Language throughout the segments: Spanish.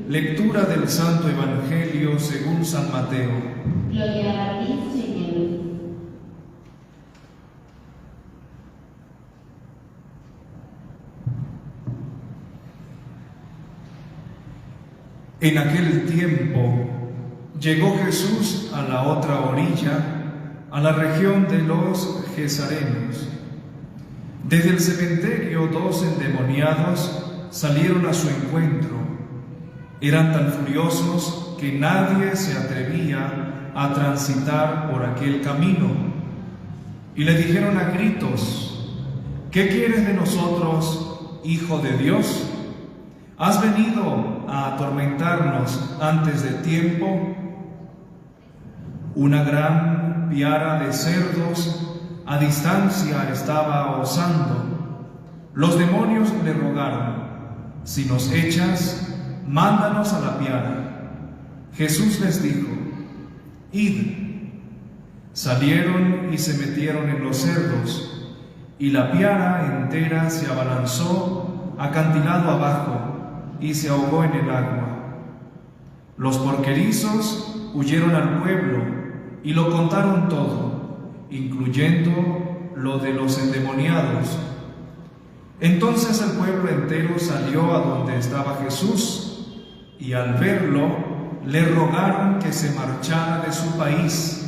Lectura del Santo Evangelio según San Mateo. Gloria a ti, Señor. En aquel tiempo llegó Jesús a la otra orilla, a la región de los Gesarenos. Desde el cementerio 2 endemoniados salieron a su encuentro. Eran tan furiosos que nadie se atrevía a transitar por aquel camino. Y le dijeron a gritos: ¿qué quieres de nosotros, Hijo de Dios? ¿Has venido a atormentarnos antes de tiempo? Una gran piara de cerdos a distancia estaba osando. Los demonios le rogaron: si nos echas, mándanos a la piara. Jesús les dijo: id. Salieron y se metieron en los cerdos, y la piara entera se abalanzó acantilado abajo y se ahogó en el agua. Los porquerizos huyeron al pueblo y lo contaron todo, incluyendo lo de los endemoniados. Entonces el pueblo entero salió a donde estaba Jesús, y al verlo le rogaron que se marchara de su país.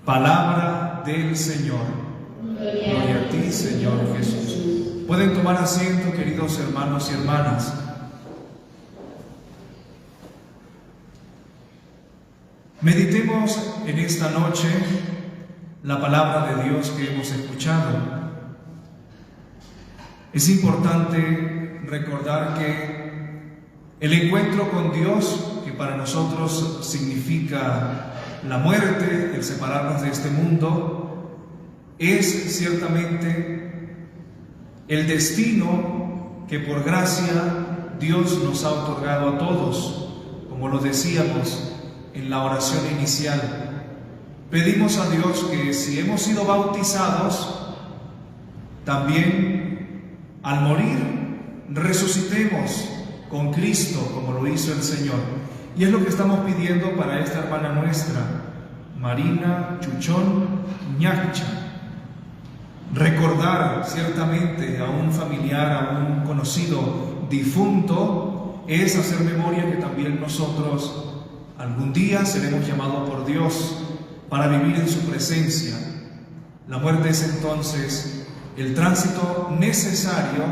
Palabra del Señor. Gloria a ti, Señor Jesús. Pueden tomar asiento, queridos hermanos y hermanas. Meditemos en esta noche la palabra de Dios que hemos escuchado. Es importante recordar que el encuentro con Dios, que para nosotros significa la muerte, el separarnos de este mundo, es ciertamente el destino que por gracia Dios nos ha otorgado a todos. Como lo decíamos en la oración inicial, pedimos a Dios que si hemos sido bautizados, también al morir resucitemos con Cristo, como lo hizo el Señor. Y es lo que estamos pidiendo para esta hermana nuestra, Marina Chuchón Ñacha. Recordar ciertamente a un familiar, a un conocido difunto, es hacer memoria que también nosotros algún día seremos llamados por Dios para vivir en su presencia. La muerte es entonces el tránsito necesario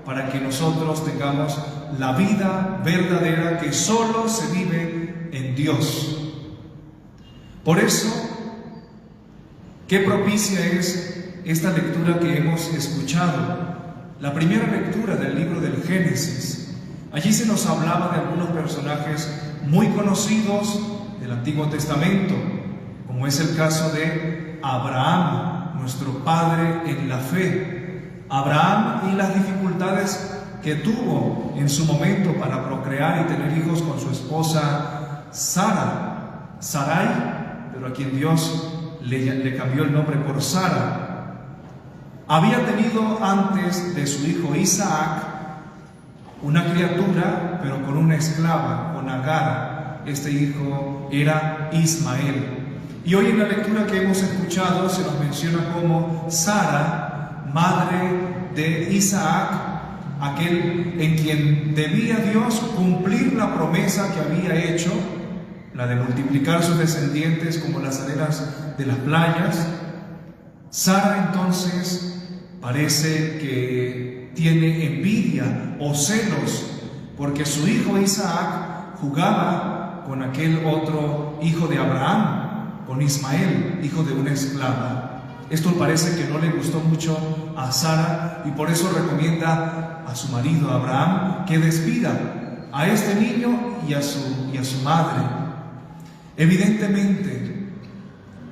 para que nosotros tengamos la vida verdadera que solo se vive en Dios. Por eso, qué propicia es esta lectura que hemos escuchado, la primera lectura del libro del Génesis. Allí se nos hablaba de algunos personajes muy conocidos del Antiguo Testamento, como es el caso de Abraham, nuestro padre en la fe. Abraham y las dificultades que tuvo en su momento para procrear y tener hijos con su esposa Sarai, pero a quien Dios le cambió el nombre por Sara. Había tenido antes de su hijo Isaac una criatura, pero con una esclava, con Agar. Este hijo era Ismael. Y hoy en la lectura que hemos escuchado se nos menciona como Sara, madre de Isaac, aquel en quien debía Dios cumplir la promesa que había hecho, la de multiplicar sus descendientes como las arenas de las playas. Sara entonces parece que tiene envidia o celos porque su hijo Isaac jugaba con aquel otro hijo de Abraham, con Ismael, hijo de una esclava. Esto parece que no le gustó mucho a Sara y por eso recomienda a su marido Abraham que despida a este niño y a su madre. Evidentemente,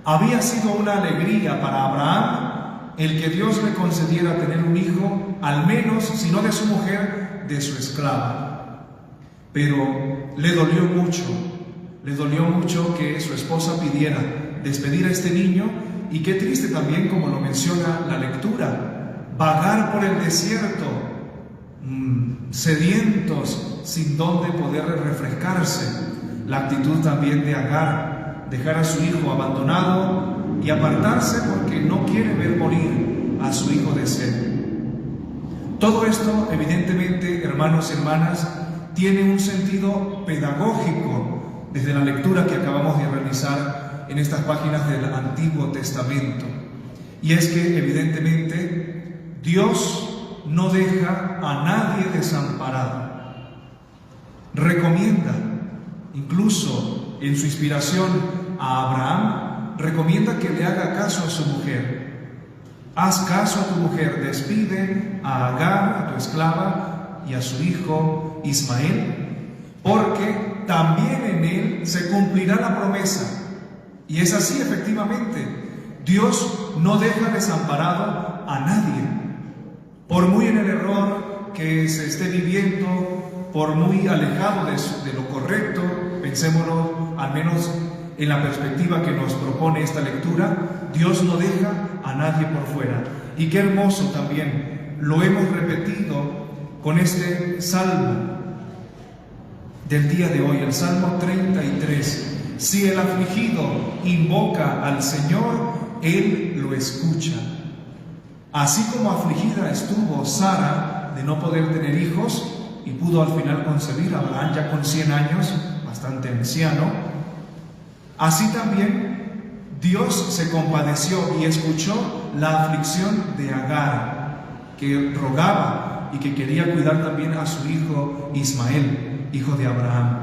había sido una alegría para Abraham el que Dios le concediera tener un hijo, al menos, si no de su mujer, de su esclava. Pero le dolió mucho que su esposa pidiera despedir a este niño. Y qué triste también, como lo menciona la lectura, vagar por el desierto sedientos, sin dónde poder refrescarse. La actitud también de Agar, dejar a su hijo abandonado y apartarse porque no quiere ver morir a su hijo de sed. Todo esto, evidentemente, hermanos y hermanas, tiene un sentido pedagógico desde la lectura que acabamos de realizar en estas páginas del Antiguo Testamento. Y es que, evidentemente, Dios no deja a nadie desamparado. Recomienda, incluso en su inspiración a Abraham, recomienda que le haga caso a su mujer. Haz caso a tu mujer, despide a Agar, a tu esclava, y a su hijo Ismael, porque también en él se cumplirá la promesa. Y es así, efectivamente. Dios no deja desamparado a nadie. Por muy en el error que se esté viviendo, por muy alejado de lo correcto, pensémoslo al menos en la perspectiva que nos propone esta lectura, Dios no deja a nadie por fuera. Y qué hermoso también, lo hemos repetido con este salmo del día de hoy, el Salmo 33. Si el afligido invoca al Señor, Él lo escucha. Así como afligida estuvo Sara de no poder tener hijos y pudo al final concebir, Abraham ya con 100 años, bastante anciano, así también Dios se compadeció y escuchó la aflicción de Agar, que rogaba y que quería cuidar también a su hijo Ismael, hijo de Abraham.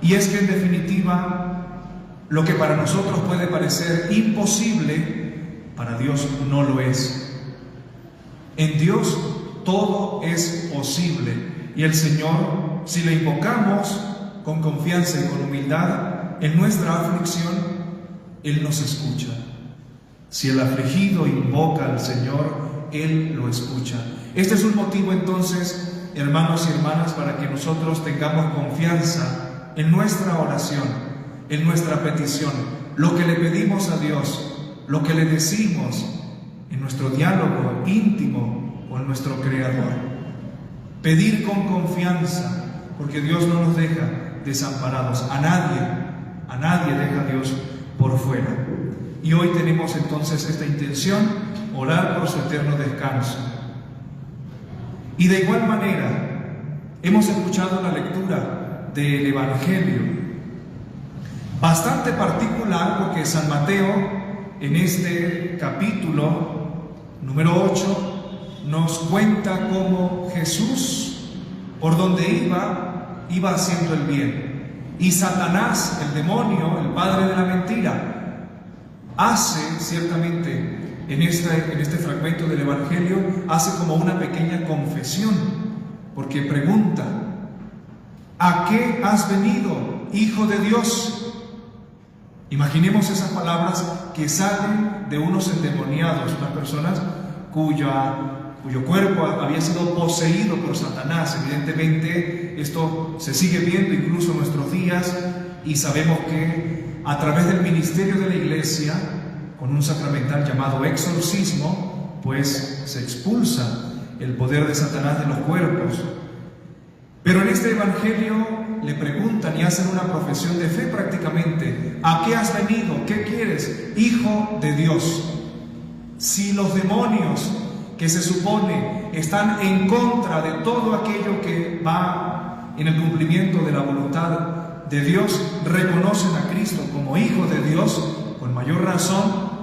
Y es que en definitiva, lo que para nosotros puede parecer imposible, para Dios no lo es. En Dios todo es posible, y el Señor, si le invocamos con confianza y con humildad en nuestra aflicción, Él nos escucha. Si el afligido invoca al Señor, Él lo escucha. Este es un motivo entonces, hermanos y hermanas, para que nosotros tengamos confianza en nuestra oración, en nuestra petición, lo que le pedimos a Dios, lo que le decimos en nuestro diálogo íntimo con nuestro Creador. Pedir con confianza, porque Dios no nos deja desamparados. A nadie deja Dios por fuera. Y hoy tenemos entonces esta intención, orar por su eterno descanso. Y de igual manera, hemos escuchado la lectura del Evangelio, bastante particular, porque San Mateo, en este capítulo número 8, nos cuenta cómo Jesús, por donde iba haciendo el bien. Y Satanás, el demonio, el padre de la mentira, hace ciertamente en este fragmento del Evangelio, hace como una pequeña confesión, porque pregunta: ¿a qué has venido, Hijo de Dios? Imaginemos esas palabras que salen de unos endemoniados, unas personas cuyo cuerpo había sido poseído por Satanás. Evidentemente esto se sigue viendo incluso en nuestros días, y sabemos que a través del ministerio de la Iglesia, con un sacramental llamado exorcismo, pues se expulsa el poder de Satanás de los cuerpos. Pero en este Evangelio le preguntan y hacen una profesión de fe prácticamente: ¿a qué has venido? ¿Qué quieres, Hijo de Dios? Si los demonios, que se supone están en contra de todo aquello que va en el cumplimiento de la voluntad de Dios, reconocen a Cristo como Hijo de Dios, con mayor razón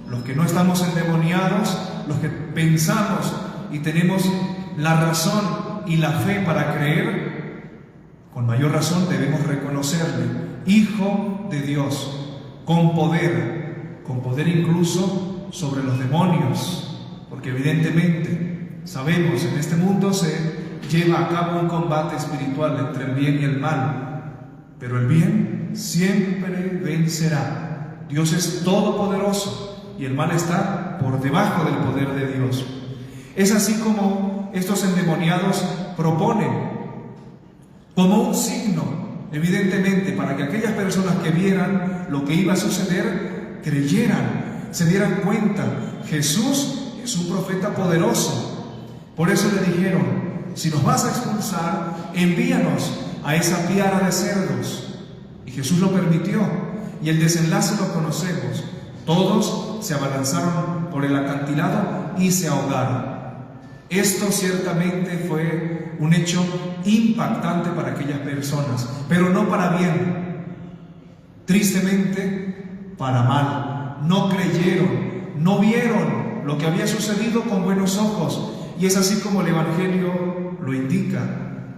los que no estamos endemoniados, los que pensamos y tenemos la razón y la fe para creer, con mayor razón debemos reconocerle Hijo de Dios, con poder incluso sobre los demonios, porque evidentemente sabemos, en este mundo se lleva a cabo un combate espiritual entre el bien y el mal, pero el bien siempre vencerá. Dios es todopoderoso y el mal está por debajo del poder de Dios. Es así como estos endemoniados proponen, como un signo, evidentemente, para que aquellas personas que vieran lo que iba a suceder, creyeran, se dieran cuenta: Jesús es un profeta poderoso. Por eso le dijeron: si nos vas a expulsar, envíanos a esa piara de cerdos. Y Jesús lo permitió, y el desenlace lo conocemos. Todos se abalanzaron por el acantilado y se ahogaron. Esto ciertamente fue un hecho impactante para aquellas personas, pero no para bien. Tristemente, para mal. No creyeron, no vieron lo que había sucedido con buenos ojos. Y es así como el Evangelio lo indica.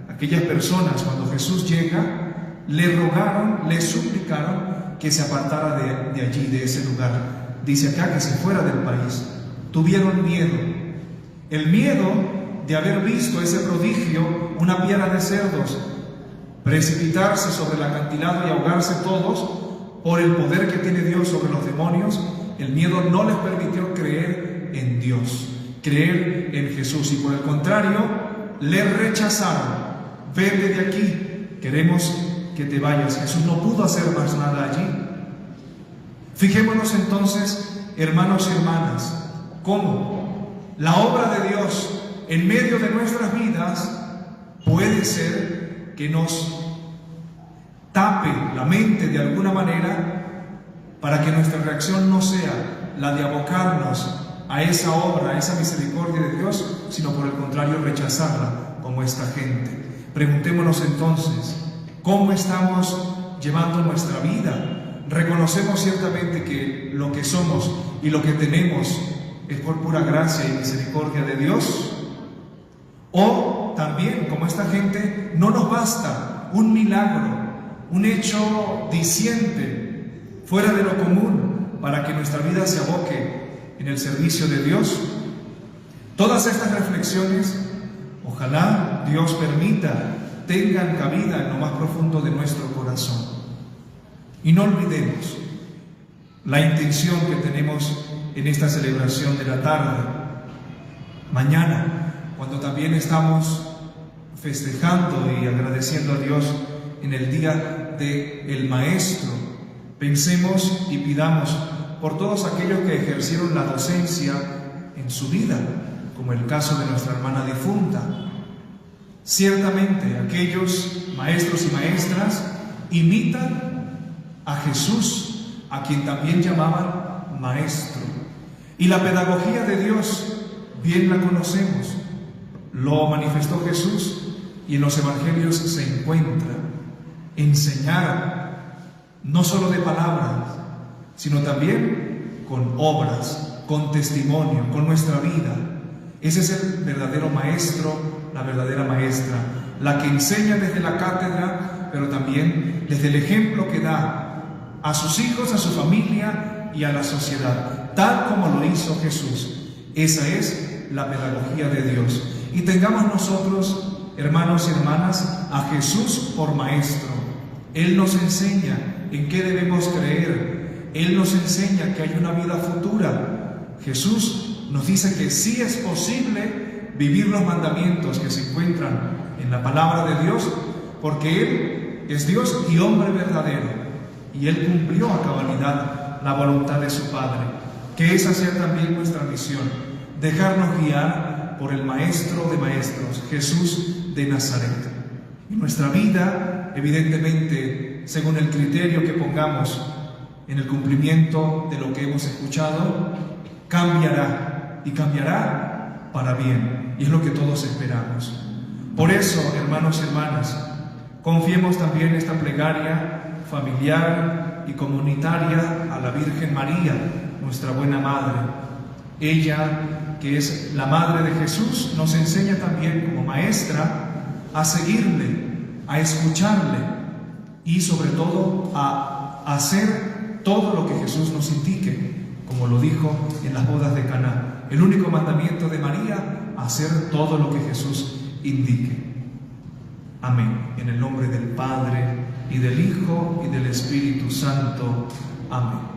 Aquellas personas, cuando Jesús llega, le rogaron, le suplicaron que se apartara de allí, de ese lugar. Dice acá que se fuera del país. Tuvieron miedo. El miedo de haber visto ese prodigio, una piara de cerdos, precipitarse sobre el acantilado y ahogarse todos por el poder que tiene Dios sobre los demonios. El miedo no les permitió creer en Dios, creer en Jesús, y por el contrario, le rechazaron. Vete de aquí, queremos que te vayas. Jesús no pudo hacer más nada allí. Fijémonos entonces, hermanos y hermanas, cómo la obra de Dios en medio de nuestras vidas puede ser que nos tape la mente de alguna manera para que nuestra reacción no sea la de abocarnos a esa obra, a esa misericordia de Dios, sino por el contrario rechazarla como esta gente. Preguntémonos entonces, ¿cómo estamos llevando nuestra vida? ¿Reconocemos ciertamente que lo que somos y lo que tenemos es por pura gracia y misericordia de Dios? ¿O también, como esta gente, no nos basta un milagro, un hecho diciente, fuera de lo común, para que nuestra vida se aboque en el servicio de Dios? Todas estas reflexiones, ojalá Dios permita, tengan cabida en lo más profundo de nuestro corazón. Y no olvidemos la intención que tenemos en esta celebración de la tarde. Mañana, cuando también estamos festejando y agradeciendo a Dios en el Día del Maestro, pensemos y pidamos por todos aquellos que ejercieron la docencia en su vida, como el caso de nuestra hermana difunta. Ciertamente aquellos maestros y maestras imitan a Jesús, a quien también llamaban Maestro. Y la pedagogía de Dios bien la conocemos. Lo manifestó Jesús y en los evangelios se encuentra. Enseñar no solo de palabras, sino también con obras, con testimonio, con nuestra vida. Ese es el verdadero maestro, la verdadera maestra, la que enseña desde la cátedra, pero también desde el ejemplo que da a sus hijos, a su familia y a la sociedad, tal como lo hizo Jesús. Esa es la pedagogía de Dios. Y tengamos nosotros, hermanos y hermanas, a Jesús por maestro. Él nos enseña en qué debemos creer. Él nos enseña que hay una vida futura. Jesús nos dice que sí es posible vivir los mandamientos que se encuentran en la palabra de Dios, porque Él es Dios y hombre verdadero. Y Él cumplió a cabalidad la voluntad de su Padre. Que esa sea también nuestra misión, dejarnos guiar por el Maestro de Maestros, Jesús de Nazaret. Y nuestra vida, evidentemente, según el criterio que pongamos en el cumplimiento de lo que hemos escuchado, cambiará, y cambiará para bien. Y es lo que todos esperamos. Por eso, hermanos y hermanas, confiemos también esta plegaria familiar y comunitaria a la Virgen María, nuestra buena Madre. Ella, que es la Madre de Jesús, nos enseña también como maestra a seguirle, a escucharle y sobre todo a hacer todo lo que Jesús nos indique, como lo dijo en las bodas de Caná. El único mandamiento de María, hacer todo lo que Jesús indique. Amén. En el nombre del Padre, y del Hijo, y del Espíritu Santo. Amén.